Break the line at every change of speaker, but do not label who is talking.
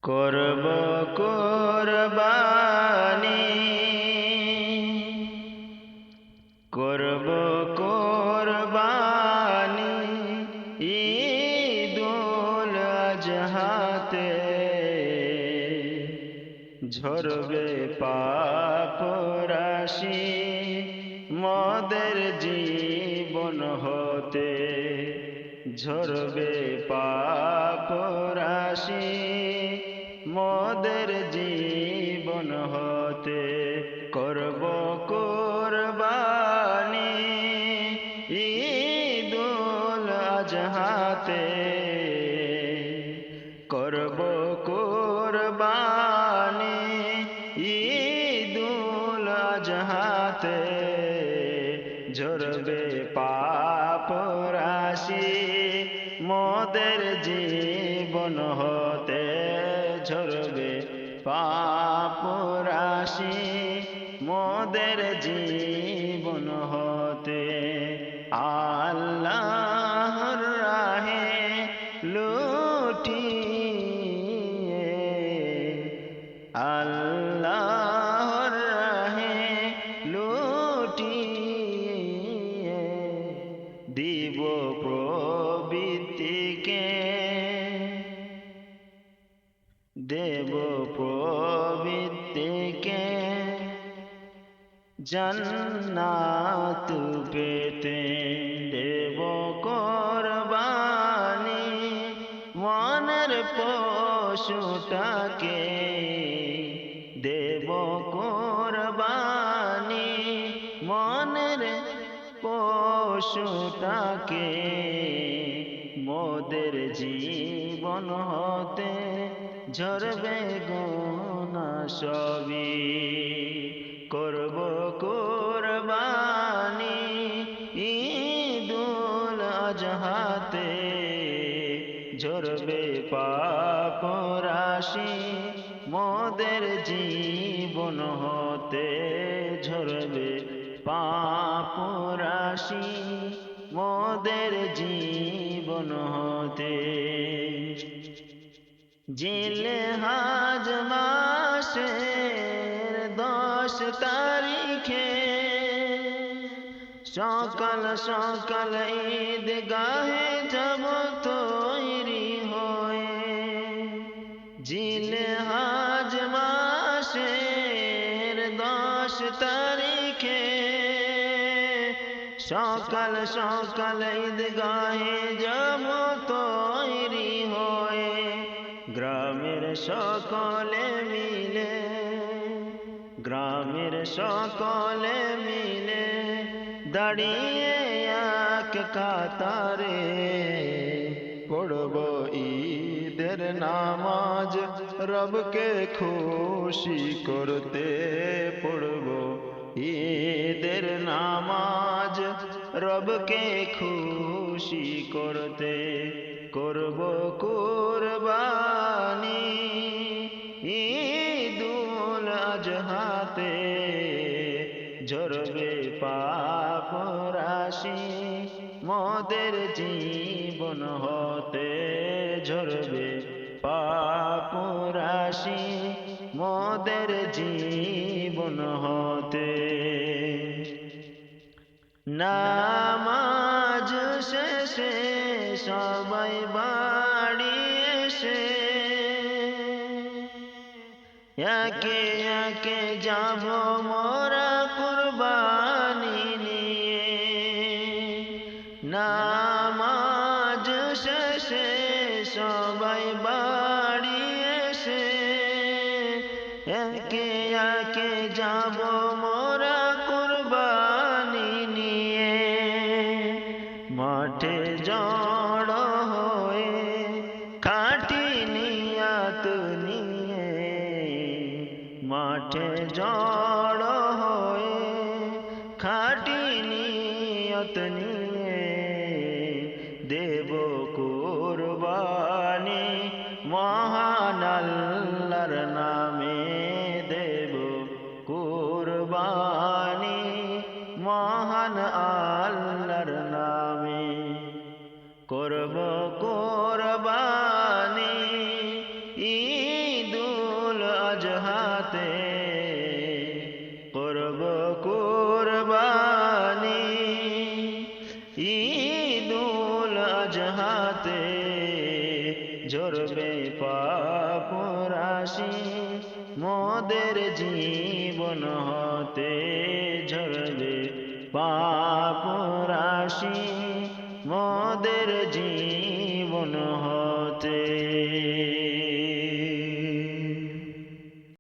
করব কুরবানি, করব কুরবানি ঈদুল আজহাতে, ঝরবে পাপ রাশি মোদের জীবন হতে, ঝরবে পাপ রাশি মোদের জীবন হতে। করব কুরবানি ঈদুল আজহাতে, করব কুরবানি ঈদুল আজহাতে, ঝরবে পাপ রাশি মোদের জীবন হতে, ঝরবে পাপ রাশি মোদের জীবন হতে। আল্লাহর রাহে লুটিয়ে, আল্লাহর রাহে লুটিয়ে দিব প্রবৃত্তিকে, দেব প্রবৃত্তিকে জান্নাত পেতে। দেব কুরবানি মনের পশুটাকে, দেব কুরবানি মনের পশুটাকে, মোদের জীবন হতে ঝরবে গুনাহ সবই। করব কুরবানি ঈদুল আজহাতে, ঝরবে পাপ রাশি মোদের জীবন হতে, ঝরবে পাপ রাশি মোদের জীবন হতে। জিলহজ মাসের 10 তারিখে সকাল সকাল ঈদগাহে যাব তৈরি হয়ে। জিলহজ মাসের 10 তারিখে সকাল সকাল ঈদগাহে যাব তৈরি হয়ে। গ্রামের সকলে মিলে, গ্রামের সকলে মিলে দাঁড়িয়ে এক কাতারে পড়ব ঈদের নামাজ রবকে খুশি করতে। পড়ব ঈদের নামাজ রবকে খুশি করতে। করব কুরবানি ঈদুল আজহাতে, ঝরবে পাপ রাশি মোদের জীবন হতে, ঝরবে পাপ রাশি মোদের জীবন হতে। নামাজ শেষে সবাই বাড়ি এসে একে একে যাব মোরা কুরবানি নিয়ে। নামাজ শেষে সবাই বাড়ি এসে একে একে যাব মোরা কুরবানি নিয়ে। মাঠে জড় হয়ে খাঁটি নিয়াত নিয়ে, মাঠে জড় হয়ে খাঁটি নিয়ত নিয়ে দেব কুরবানি মহান আল্লাহর নামে। দেব কুরবানি মহান আল্লাহর নামে। করব কুরবানি আজহাতে করব কুরবানি, ঈদুল আজহাতে ঝরবে পাপ রাশি, মোদের জীবন হতে ঝরবে পাপ রাশি, মোদের জীবন